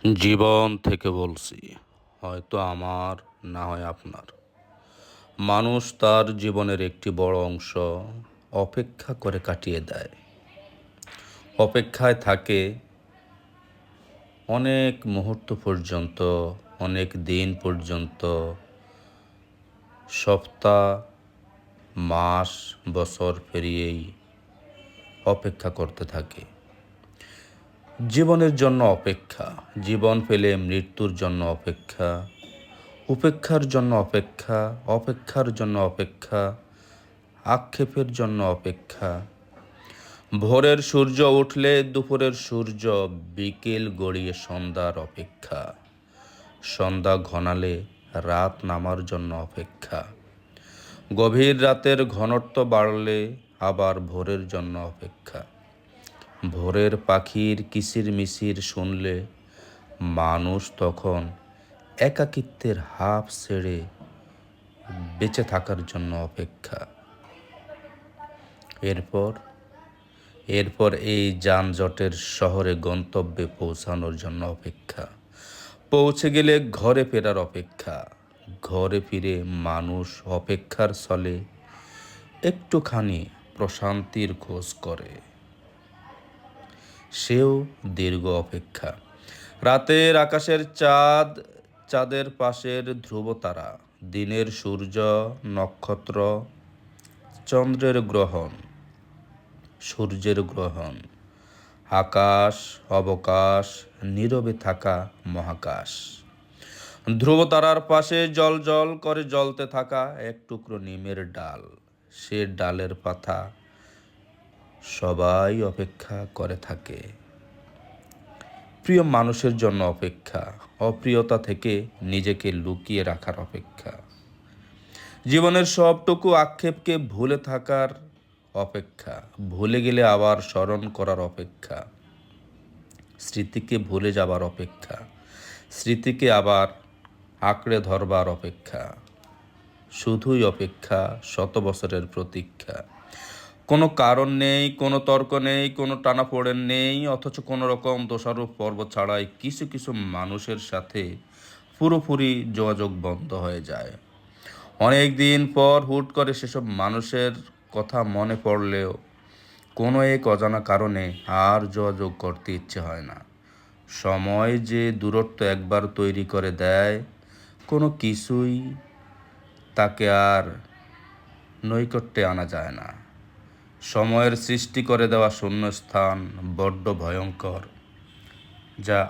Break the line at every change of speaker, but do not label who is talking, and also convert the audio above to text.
জীবন থেকে বলছি, হয়তো আমার, না হয় আপনার। মানুষ তার জীবনের একটি বড় অংশ অপেক্ষা করে কাটিয়ে দেয়। অপেক্ষায় থাকে অনেক মুহূর্ত পর্যন্ত, অনেক দিন পর্যন্ত, সপ্তাহ, মাস, বছর পেরিয়েই অপেক্ষা করতে থাকে। জীবনের জন্য অপেক্ষা, জীবন পেলে মৃত্যুর জন্য অপেক্ষা, উপেক্ষার জন্য অপেক্ষা, অপেক্ষার জন্য অপেক্ষা, আক্ষেপের জন্য অপেক্ষা। ভোরের সূর্য উঠলে দুপুরের সূর্য, বিকেল গড়িয়ে সন্ধ্যার অপেক্ষা, সন্ধ্যা ঘনালে রাত নামার জন্য অপেক্ষা, গভীর রাতের ঘনত্ব বাড়লে আবার ভোরের জন্য অপেক্ষা। ভোরের পাখির কিচিরমিচির শুনলে মানুষ তখন একাকিত্বের হাঁফ ছেড়ে বেঁচে থাকার জন্য অপেক্ষা। এরপর এই যানজটের শহরে গন্তব্যে পৌঁছানোর জন্য অপেক্ষা। পৌঁছে গেলে ঘরে ফেরার অপেক্ষা। ঘরে ফিরে মানুষ অপেক্ষার ছলে একটুখানি প্রশান্তির খোঁজ করে। সেও দীর্ঘ অপেক্ষা। রাতের আকাশের চাঁদ, চাঁদের পাশের ধ্রুবতারা, দিনের সূর্য, নক্ষত্র, চন্দ্রের গ্রহণ, সূর্যের গ্রহণ, আকাশ, অবকাশ, নীরবে থাকা মহাকাশ, ধ্রুবতারার পাশে জল জল করে জ্বলতে থাকা এক টুকরো নিমের ডাল, সে ডালের পাতা সবাই অপেক্ষা করে থাকে। প্রিয় মানুষের জন্য অপেক্ষা, অপ্রিয়তা থেকে নিজেকে লুকিয়ে রাখার অপেক্ষা, জীবনের সবটুকু আক্ষেপকে ভুলে থাকার অপেক্ষা, ভুলে গেলে আবার স্মরণ করার অপেক্ষা, স্মৃতিকে ভুলে যাবার অপেক্ষা, স্মৃতিকে আবার আঁকড়ে ধরবার অপেক্ষা, শুধুই অপেক্ষা, শত বছরের প্রতীক্ষা। কোনো কারণ নেই, কোনো তর্ক নেই, কোনো টানাপোড়েন নেই, অথচ কোনো রকম দোষারোপ পর্ব ছাড়াই কিছু কিছু মানুষের সাথে পুরোপুরি যোগাযোগ বন্ধ হয়ে যায়। অনেক দিন পর হুট করে সেসব মানুষের কথা মনে পড়লেও কোনো এক অজানা কারণে আর যোগাযোগ করতে ইচ্ছে হয় না। সময় যে দূরত্ব একবার তৈরি করে দেয়, কোনো কিছুই তাকে আর নৈকট্যে আনা যায় না। সময়ের সৃষ্টি করে দেওয়া শূন্যস্থান বড্ড ভয়ঙ্কর, যা